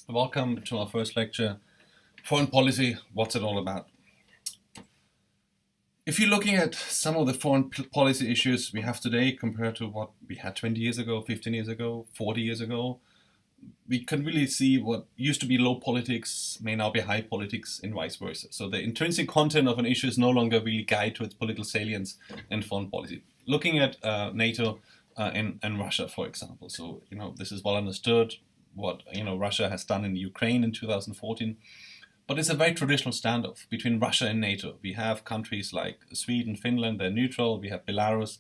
Welcome to our first lecture, Foreign Policy, What's it all about? If you're looking at some of the foreign policy issues we have today compared to what we had 20 years ago, 15 years ago, 40 years ago, we can really see what used to be low politics may now be high politics and vice versa. So the intrinsic content of an issue is no longer really guide to its political salience and foreign policy. Looking at NATO and Russia, for example. So, this is well understood what, Russia has done in Ukraine in 2014. But it's a very traditional standoff between Russia and NATO. We have countries like Sweden, Finland, they're neutral. We have Belarus,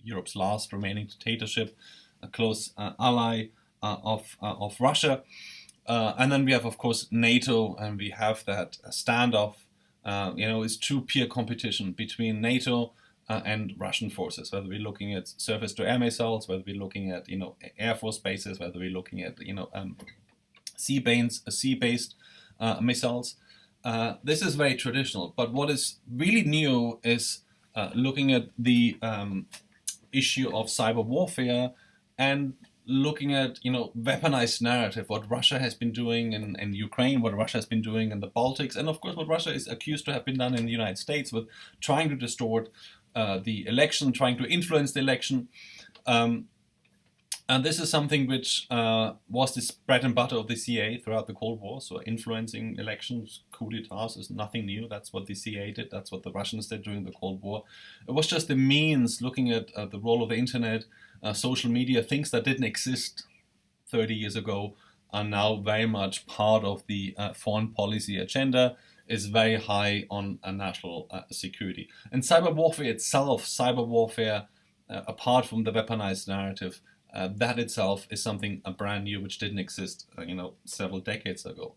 Europe's last remaining dictatorship, a close ally of Russia. And then we have, of course, NATO, and we have that standoff. It's true peer competition between NATO and Russian forces, whether we're looking at surface-to-air missiles, whether we're looking at, Air Force bases, whether we're looking at, sea-based missiles. This is very traditional, but what is really new is looking at the issue of cyber warfare and looking at weaponized narrative, what Russia has been doing in Ukraine, what Russia has been doing in the Baltics, and of course what Russia is accused to have been done in the United States with trying to distort the election, trying to influence the election. And this is something which was this bread and butter of the CIA throughout the Cold War. So influencing elections, coup d'etats is nothing new. That's what the CIA did. That's what the Russians did during the Cold War. It was just the means, looking at the role of the internet, social media, things that didn't exist 30 years ago are now very much part of the foreign policy agenda, is very high on national security. And cyber warfare itself, apart from the weaponized narrative, that itself is something brand new which didn't exist, several decades ago.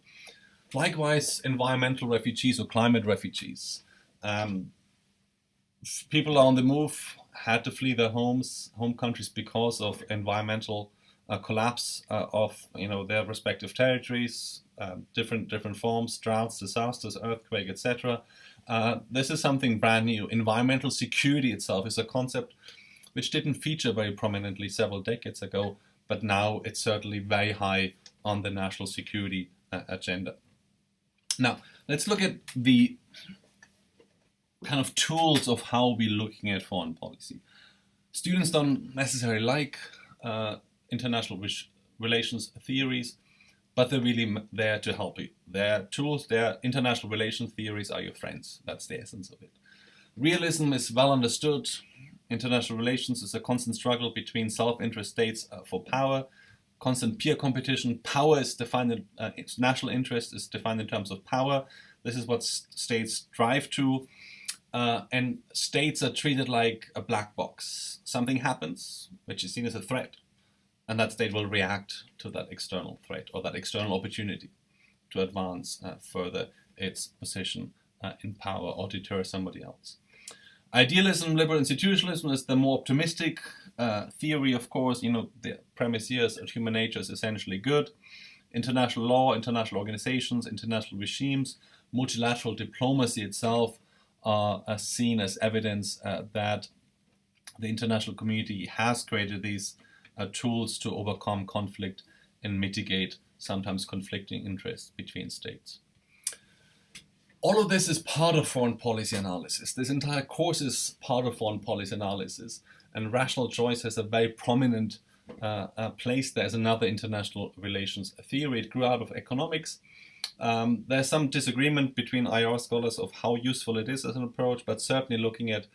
Likewise, environmental refugees or climate refugees. People are on the move, had to flee their home countries because of environmental collapse of their respective territories, different forms, droughts, disasters, earthquake, etc. This is something brand new. Environmental security itself is a concept which didn't feature very prominently several decades ago, but now it's certainly very high on the national security agenda. Now, let's look at the kind of tools of how we're looking at foreign policy. Students don't necessarily like international relations theories, but they're really there to help you. Their tools, their international relations theories are your friends. That's the essence of it. Realism is well understood. International relations is a constant struggle between self-interest states for power, constant peer competition. Power is defined, national interest is defined in terms of power. This is what states drive to. And states are treated like a black box. Something happens, which is seen as a threat, and that state will react to that external threat or that external opportunity to advance further its position in power or deter somebody else. Idealism, liberal institutionalism is the more optimistic theory, of course. The premise here is that human nature is essentially good. International law, international organizations, international regimes, multilateral diplomacy itself are seen as evidence that the international community has created these tools to overcome conflict and mitigate sometimes conflicting interests between states. All of this is part of foreign policy analysis. This entire course is part of foreign policy analysis, and rational choice has a very prominent place there as another international relations theory. It grew out of economics. There's some disagreement between IR scholars of how useful it is as an approach, but certainly looking at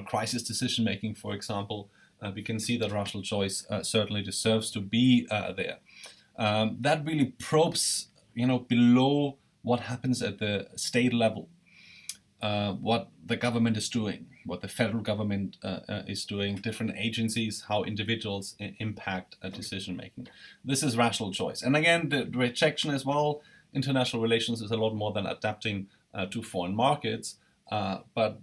crisis decision making, for example, we can see that rational choice certainly deserves to be there. That really probes below what happens at the state level, what the government is doing, what the federal government is doing, different agencies, how individuals impact decision making. This is rational choice. And again, the rejection as well, international relations is a lot more than adapting to foreign markets, but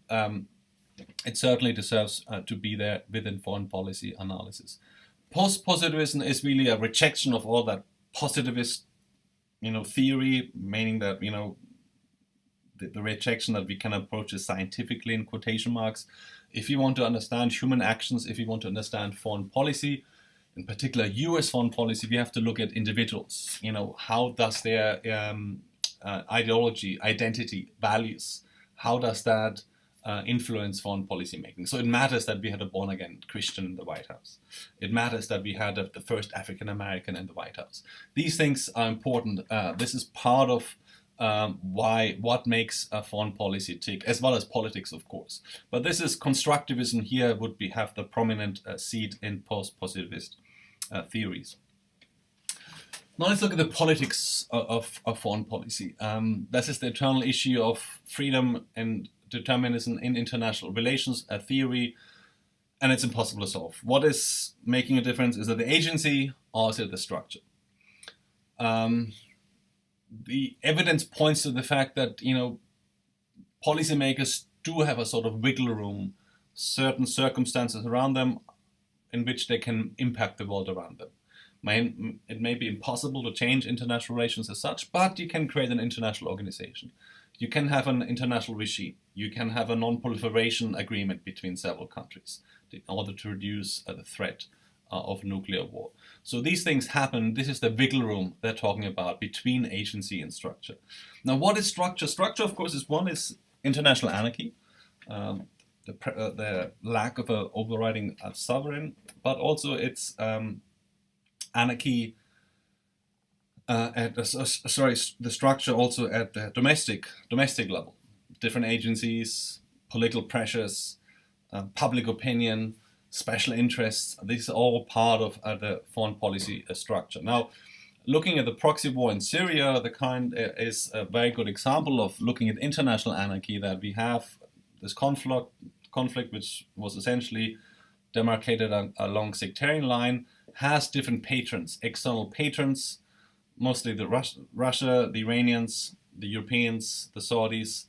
it certainly deserves to be there within foreign policy analysis. Post-positivism is really a rejection of all that positivist theory, meaning that the rejection that we can approach it scientifically in quotation marks. If you want to understand human actions, if you want to understand foreign policy, in particular U.S. foreign policy, we have to look at individuals. How does their ideology, identity, values, how does that influence foreign policy making? So it matters that we had a born-again Christian in the White House. It matters that we had the first African American in the White House. These things are important. This is part of what makes a foreign policy tick, as well as politics, of course. But this is constructivism here would have the prominent seat in post-positivist theories. Now let's look at the politics of foreign policy. This is the eternal issue of freedom and determinism in international relations, a theory, and it's impossible to solve. What is making a difference? Is it the agency or is it the structure? The evidence points to the fact that policymakers do have a sort of wiggle room, certain circumstances around them in which they can impact the world around them. It may be impossible to change international relations as such, but you can create an international organization. You can have an international regime. You can have a non-proliferation agreement between several countries in order to reduce the threat of nuclear war. So these things happen. This is the wiggle room they're talking about between agency and structure. Now, what is structure? Structure, of course, is international anarchy, the lack of an overriding sovereign, but also it's anarchy the structure also at the domestic level. Different agencies, political pressures, public opinion, special interests. These are all part of the foreign policy structure. Now, looking at the proxy war in Syria, is a very good example of looking at international anarchy, that we have this conflict which was essentially demarcated along sectarian line, has different patrons, external patrons, mostly the Russia, the Iranians, the Europeans, the Saudis,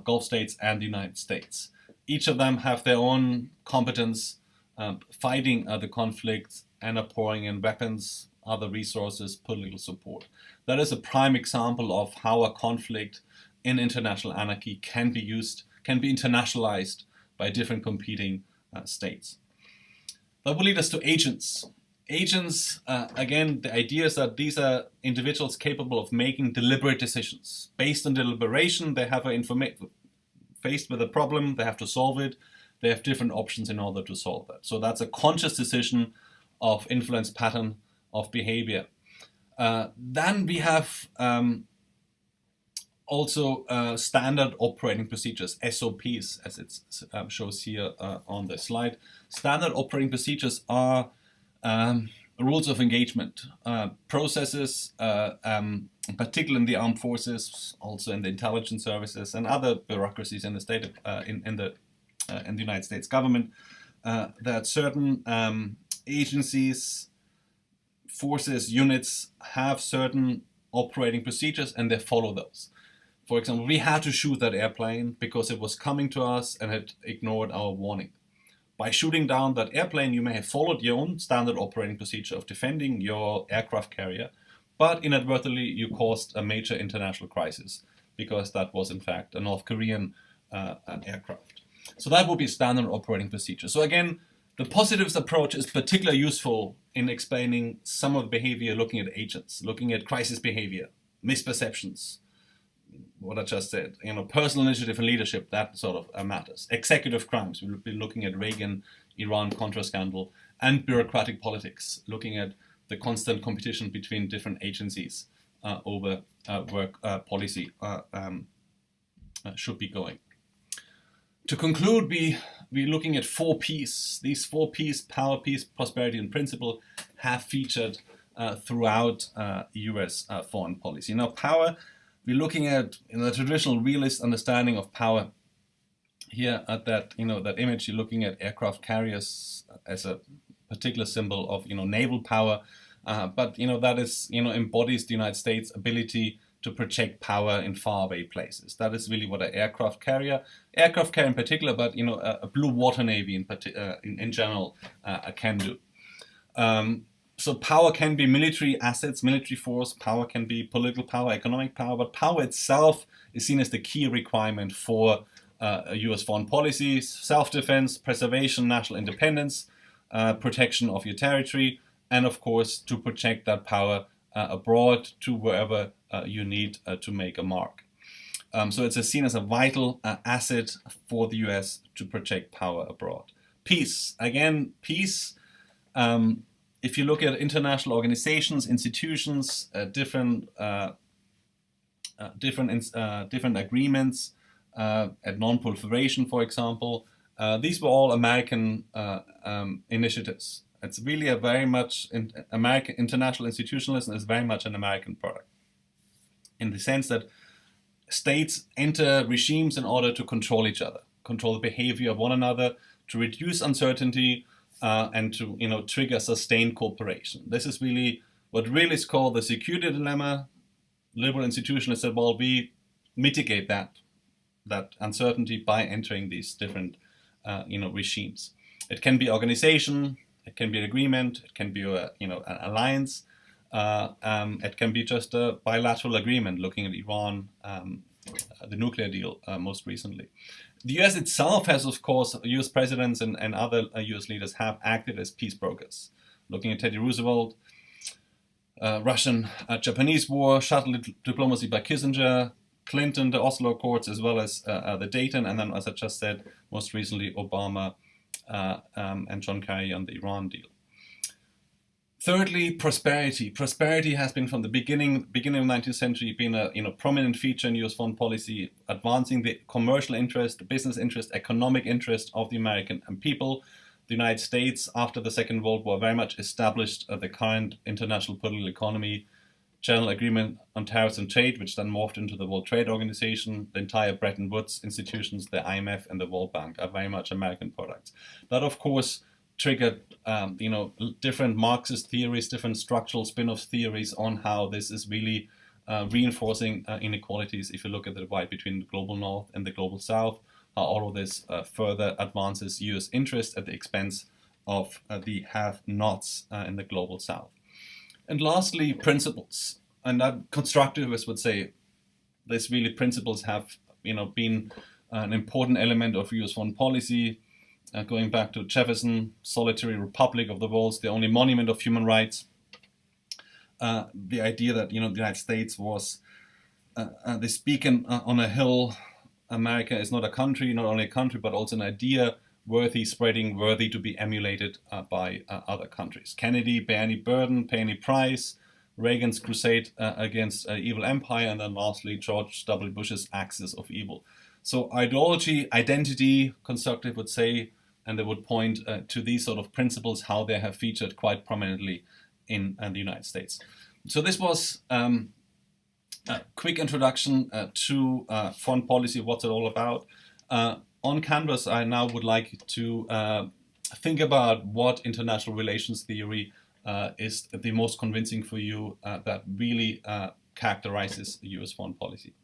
Gulf states, and the United States. Each of them have their own competence fighting the conflict and are pouring in weapons, other resources, political support. That is a prime example of how a conflict in international anarchy can be internationalized by different competing states. That will lead us to agents. Agents, again, the idea is that these are individuals capable of making deliberate decisions. Based on deliberation, they have faced with a problem, they have to solve it. They have different options in order to solve that. So that's a conscious decision of influence pattern of behavior. Then we have also standard operating procedures, SOPs, as it shows here on the slide. Standard operating procedures are rules of engagement, processes, particularly in the armed forces, also in the intelligence services and other bureaucracies in the state in the United States government, that certain agencies, forces, units have certain operating procedures and they follow those. For example, we had to shoot that airplane because it was coming to us and had ignored our warning. By shooting down that airplane, you may have followed your own standard operating procedure of defending your aircraft carrier, but inadvertently you caused a major international crisis because that was in fact a North Korean aircraft. So that would be standard operating procedure. So again, the positivist approach is particularly useful in explaining some of the behavior, looking at agents, looking at crisis behavior, misperceptions, what I just said, personal initiative and leadership, that sort of matters. Executive crimes, we'll be looking at Reagan, Iran, Contra scandal, and bureaucratic politics, looking at the constant competition between different agencies over work policy should be going. To conclude, we're looking at 4 Ps. These 4 Ps, power, peace, prosperity, and principle, have featured throughout US foreign policy. Now, power, we're looking at the traditional realist understanding of power. Here at that image, you're looking at aircraft carriers as a particular symbol of naval power, but that is embodies the United States' ability to project power in faraway places. That is really what an aircraft carrier in particular, but a blue water navy in general can do. So power can be military assets, military force. Power can be political power, economic power, but power itself is seen as the key requirement for U.S. foreign policy: self-defense, preservation, national independence, protection of your territory. and of course to project that power abroad to wherever you need to make a mark. So it's seen as a vital asset for the US to project power abroad. Peace. Again, peace. If you look at international organizations, institutions, different agreements at non-proliferation, for example, these were all American initiatives. It's really a very much American international institutionalism is very much an American product, in the sense that states enter regimes in order to control each other, control the behavior of one another, to reduce uncertainty, and to trigger sustained cooperation. This is really what really is called the security dilemma. Liberal institutionalists said, well, we mitigate that uncertainty by entering these different regimes. It can be organization, it can be an agreement, it can be an alliance. It can be just a bilateral agreement, looking at Iran, the nuclear deal most recently. The US itself has, of course, US presidents and other US leaders have acted as peace brokers. Looking at Teddy Roosevelt, Russian-Japanese war, shuttle diplomacy by Kissinger, Clinton, the Oslo Accords, as well as the Dayton, and then, as I just said, most recently Obama and John Kerry on the Iran deal. Thirdly, prosperity. Prosperity has been from the beginning of the 19th century been a prominent feature in U.S. foreign policy, advancing the commercial interest, the business interest, economic interest of the American people. The United States, after the Second World War, very much established the current international political economy, General Agreement on Tariffs and Trade, which then morphed into the World Trade Organization. The entire Bretton Woods institutions, the IMF and the World Bank, are very much American products. That, of course, triggered different Marxist theories, different structural spin-off theories on how this is really reinforcing inequalities. If you look at the divide between the global North and the global South, how all of this further advances U.S. interest at the expense of the have-nots in the global South. And lastly, principles. And that constructivists would say these really principles have been an important element of U.S. foreign policy. Going back to Jefferson, solitary republic of the world's the only monument of human rights. The idea that the United States was this beacon on a hill. America is not a country, not only a country, but also an idea worthy spreading, worthy to be emulated by other countries. Kennedy, bear any burden, pay any price. Reagan's crusade against evil empire, and then lastly George W. Bush's axis of evil. So ideology, identity, constructive would say, and they would point to these sort of principles, how they have featured quite prominently in the United States. So this was a quick introduction to foreign policy, what's it all about. On Canvas, I now would like to think about what international relations theory is the most convincing for you that really characterizes US foreign policy.